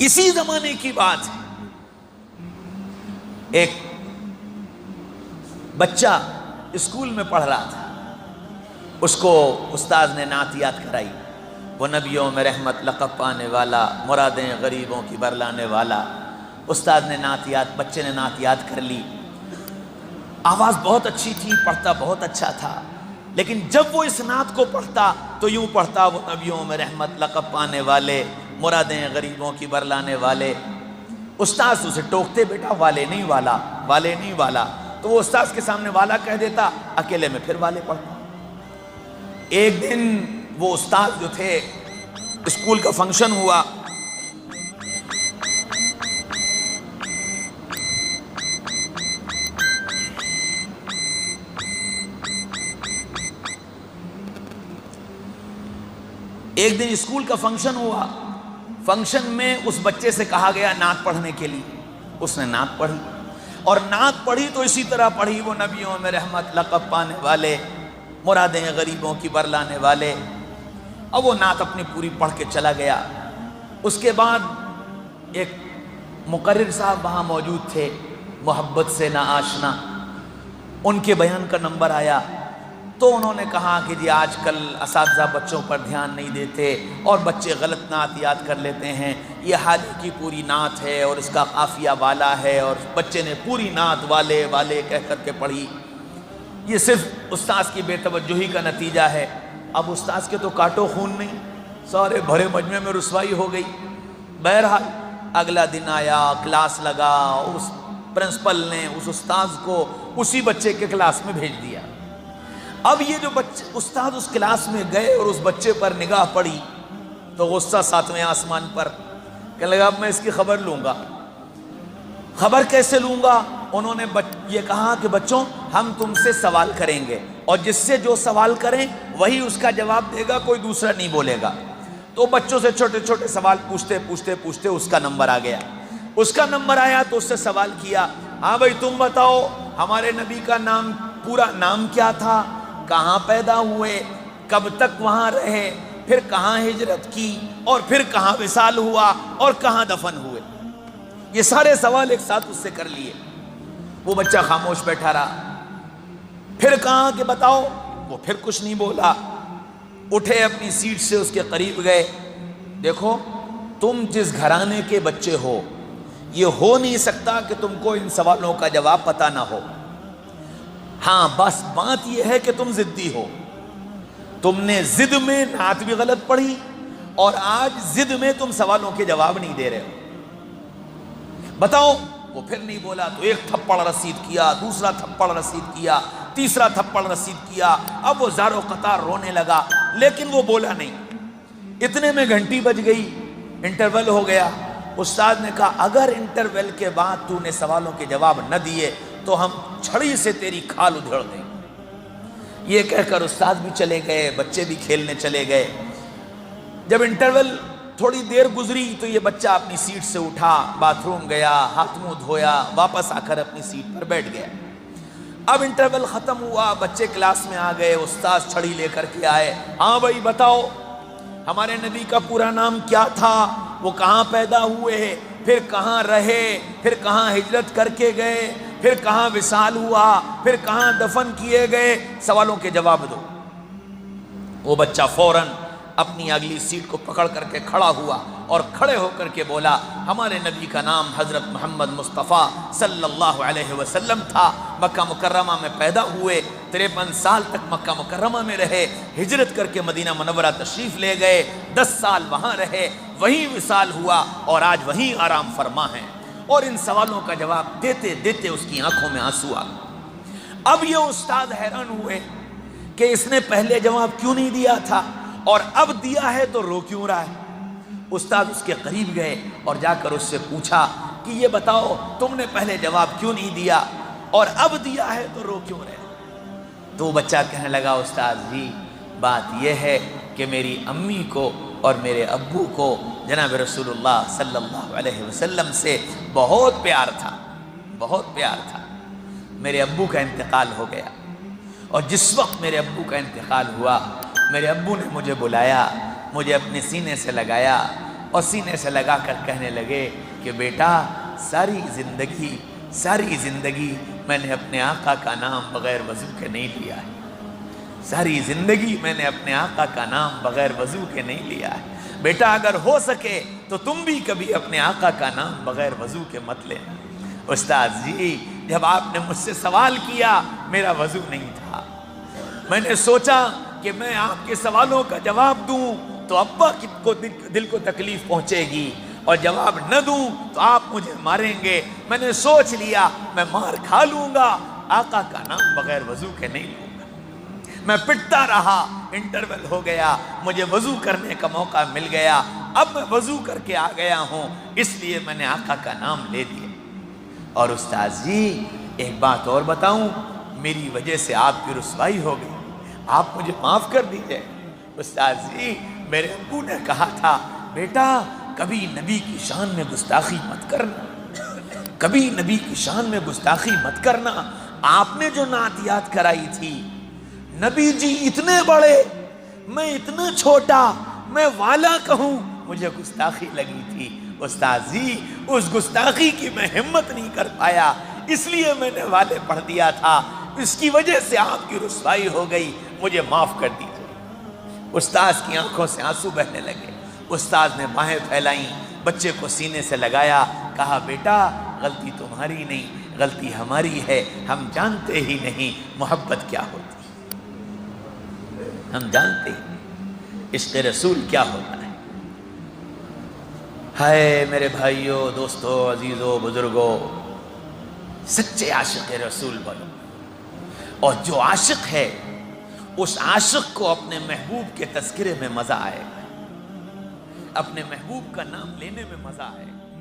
اسی زمانے کی بات ہے، ایک بچہ اسکول میں پڑھ رہا تھا، اس کو استاذ نے نعت یاد کرائی، وہ نبیوں میں رحمت لقب پانے والا، مرادیں غریبوں کی برلانے والا۔ استاذ نے نعت یاد، بچے نے نعت یاد کر لی، آواز بہت اچھی تھی، پڑھتا بہت اچھا تھا، لیکن جب وہ اس نعت کو پڑھتا تو یوں پڑھتا، وہ نبیوں میں رحمت لقب پانے والے، مرادیں غریبوں کی برلانے والے۔ استاذ اسے ٹوکتے، بیٹا والے نہیں والا، والے نہیں والا، تو وہ استاذ کے سامنے والا کہہ دیتا، اکیلے میں پھر والے پڑھتا۔ ایک دن وہ استاذ جو تھے، اسکول کا فنکشن ہوا، ایک دن اسکول کا فنکشن ہوا، فنکشن میں اس بچے سے کہا گیا نعت پڑھنے کے لیے، اس نے نعت پڑھی، اور نعت پڑھی تو اسی طرح پڑھی، وہ نبیوں میں رحمت لقب پانے والے، مرادیں غریبوں کی برلانے والے۔ اب وہ نعت اپنی پوری پڑھ کے چلا گیا۔ اس کے بعد ایک مقرر صاحب وہاں موجود تھے، محبت سے نا آشنا، ان کے بیان کا نمبر آیا، تو انہوں نے کہا کہ جی آج کل اساتذہ بچوں پر دھیان نہیں دیتے اور بچے غلط نعت یاد کر لیتے ہیں، یہ حالی کی پوری نعت ہے اور اس کا قافیہ والا ہے، اور بچے نے پوری نعت والے والے کہہ کر کے پڑھی، یہ صرف استاذ کی بے توجہی کا نتیجہ ہے۔ اب استاذ کے تو کاٹو خون نہیں، سارے بھرے مجمع میں رسوائی ہو گئی۔ بہرحال اگلا دن آیا، کلاس لگا، اس پرنسپل نے اس استاذ کو اسی بچے کے کلاس میں بھیج دیا۔ اب یہ جو استاد اس کلاس میں گئے اور اس بچے پر نگاہ پڑی تو غصہ ساتویں آسمان پر، کہنے لگا اب میں اس کی خبر لوں گا۔ خبر کیسے لوں گا؟ انہوں نے یہ کہا کہ بچوں ہم تم سے سوال کریں گے، اور جس سے جو سوال کریں وہی اس کا جواب دے گا، کوئی دوسرا نہیں بولے گا۔ تو بچوں سے چھوٹے چھوٹے سوال پوچھتے پوچھتے پوچھتے اس کا نمبر آ گیا۔ اس کا نمبر آیا تو اس سے سوال کیا، ہاں بھائی تم بتاؤ ہمارے نبی کا نام، پورا نام کیا تھا، کہاں پیدا ہوئے، کب تک وہاں رہے، پھر کہاں ہجرت کی، اور پھر کہاں وصال ہوا، اور کہاں دفن ہوئے۔ یہ سارے سوال ایک ساتھ اس سے کر لیے۔ وہ بچہ خاموش بیٹھا رہا۔ پھر کہا کہ بتاؤ، وہ پھر کچھ نہیں بولا۔ اٹھے اپنی سیٹ سے اس کے قریب گئے، دیکھو تم جس گھرانے کے بچے ہو، یہ ہو نہیں سکتا کہ تم کو ان سوالوں کا جواب پتہ نہ ہو، ہاں بس بات یہ ہے کہ تم ضدی ہو، تم نے ضد میں نعت بھی غلط پڑھی، اور آج ضد میں تم سوالوں کے جواب نہیں دے رہے ہو، بتاؤ۔ وہ پھر نہیں بولا تو ایک تھپڑ رسید کیا، دوسرا تھپڑ رسید کیا، تیسرا تھپڑ رسید کیا۔ اب وہ زار و قطار رونے لگا، لیکن وہ بولا نہیں۔ اتنے میں گھنٹی بج گئی، انٹرول ہو گیا۔ استاد نے کہا اگر انٹرول کے بعد تو نے سوالوں کے جواب نہ دیے تو ہم چھڑی سے تیری کھال ادھیڑ دیں۔ یہ کہہ کر استاد بھی چلے گئے، بچے بھی کھیلنے چلے گئے۔ جب انٹرول تھوڑی دیر گزری تو یہ بچہ اپنی سیٹ سے اٹھا، باتھ روم گیا، ہاتھ منہ دھویا، واپس آ کر اپنی سیٹ پر بیٹھ گیا۔ اب انٹرول ختم ہوا، بچے کلاس میں آ گئے، استاد چھڑی لے کر کے آئے، ہاں بھائی بتاؤ ہمارے نبی کا پورا نام کیا تھا، وہ کہاں پیدا ہوئے، پھر کہاں رہے، پھر کہاں ہجرت کر کے گئے، پھر کہاں وصال ہوا، پھر کہاں دفن کیے گئے، سوالوں کے جواب دو۔ وہ بچہ فوراً اپنی اگلی سیٹ کو پکڑ کر کے کھڑا ہوا اور کھڑے ہو کر کے بولا ہمارے نبی کا نام حضرت محمد مصطفیٰ صلی اللہ علیہ وسلم تھا، مکہ مکرمہ میں پیدا ہوئے، 53 سال تک مکہ مکرمہ میں رہے، ہجرت کر کے مدینہ منورہ تشریف لے گئے، 10 سال وہاں رہے، وہیں وصال ہوا، اور آج وہیں آرام فرما ہے۔ اور ان سوالوں کا جواب دیتے دیتے اس کی آنکھوں میں آنسو آ گئے۔ اب یہ استاد حیران ہوئے کہ اس نے پہلے جواب کیوں نہیں دیا تھا، اور اب دیا ہے تو رو کیوں رہا ہے۔ استاد اس کے قریب گئے اور جا کر اس سے پوچھا کہ یہ بتاؤ تم نے پہلے جواب کیوں نہیں دیا اور اب دیا ہے تو رو کیوں رہے۔ تو وہ بچہ کہنے لگا استاد جی بات یہ ہے کہ میری امی کو اور میرے ابو کو جناب رسول اللہ صلی اللہ علیہ وسلم سے بہت پیار تھا، بہت پیار تھا۔ میرے ابو کا انتقال ہو گیا، اور جس وقت میرے ابو کا انتقال ہوا میرے ابو نے مجھے بلایا، مجھے اپنے سینے سے لگایا، اور سینے سے لگا کر کہنے لگے کہ بیٹا ساری زندگی میں نے اپنے آقا کا نام بغیر وضو کے نہیں لیا ہے، ساری زندگی میں نے اپنے آقا کا نام بغیر وضو کے نہیں لیا ہے، بیٹا اگر ہو سکے تو تم بھی کبھی اپنے آقا کا نام بغیر وضو کے مت لینا۔ استاذ جی جب آپ نے مجھ سے سوال کیا میرا وضو نہیں تھا، میں نے سوچا کہ میں آپ کے سوالوں کا جواب دوں تو ابا کو دل کو تکلیف پہنچے گی، اور جواب نہ دوں تو آپ مجھے ماریں گے، میں نے سوچ لیا میں مار کھا لوں گا، آقا کا نام بغیر وضو کے نہیں لوں گا۔ میں پٹتا رہا، انٹرول ہو گیا، مجھے وضو کرنے کا موقع مل گیا، اب میں وضو کر کے آ گیا ہوں، اس لیے میں نے آقا کا نام لے لیا۔ اور استاذ جی ایک بات اور بتاؤں، میری وجہ سے آپ کی رسوائی ہو گئی، آپ مجھے معاف کر دیجئے۔ استاذ جی میرے ابو نے کہا تھا بیٹا کبھی نبی کی شان میں گستاخی مت کرنا، کبھی نبی کی شان میں گستاخی مت کرنا۔ آپ نے جو نعت یاد کرائی تھی، نبی جی اتنے بڑے میں اتنا چھوٹا، میں والا کہوں، مجھے گستاخی لگی تھی۔ استاذ جی اس گستاخی کی میں ہمت نہیں کر پایا، اس لیے میں نے والے پڑھ دیا تھا، اس کی وجہ سے آپ کی رسوائی ہو گئی، مجھے معاف کر دیجیے۔ استاذ کی آنکھوں سے آنسو بہنے لگے، استاذ نے باہیں پھیلائیں، بچے کو سینے سے لگایا، کہا بیٹا غلطی تمہاری نہیں، غلطی ہماری ہے، ہم جانتے ہی نہیں محبت کیا ہوتی، ہم جانتے ہی نہیں عشق رسول کیا ہوتا ہے۔ ہائے میرے بھائیوں، دوستوں، عزیزوں، بزرگوں، سچے عاشق رسول بنو، اور جو عاشق ہے اس عاشق کو اپنے محبوب کے تذکرے میں مزہ آئے گا، اپنے محبوب کا نام لینے میں مزہ آئے گا۔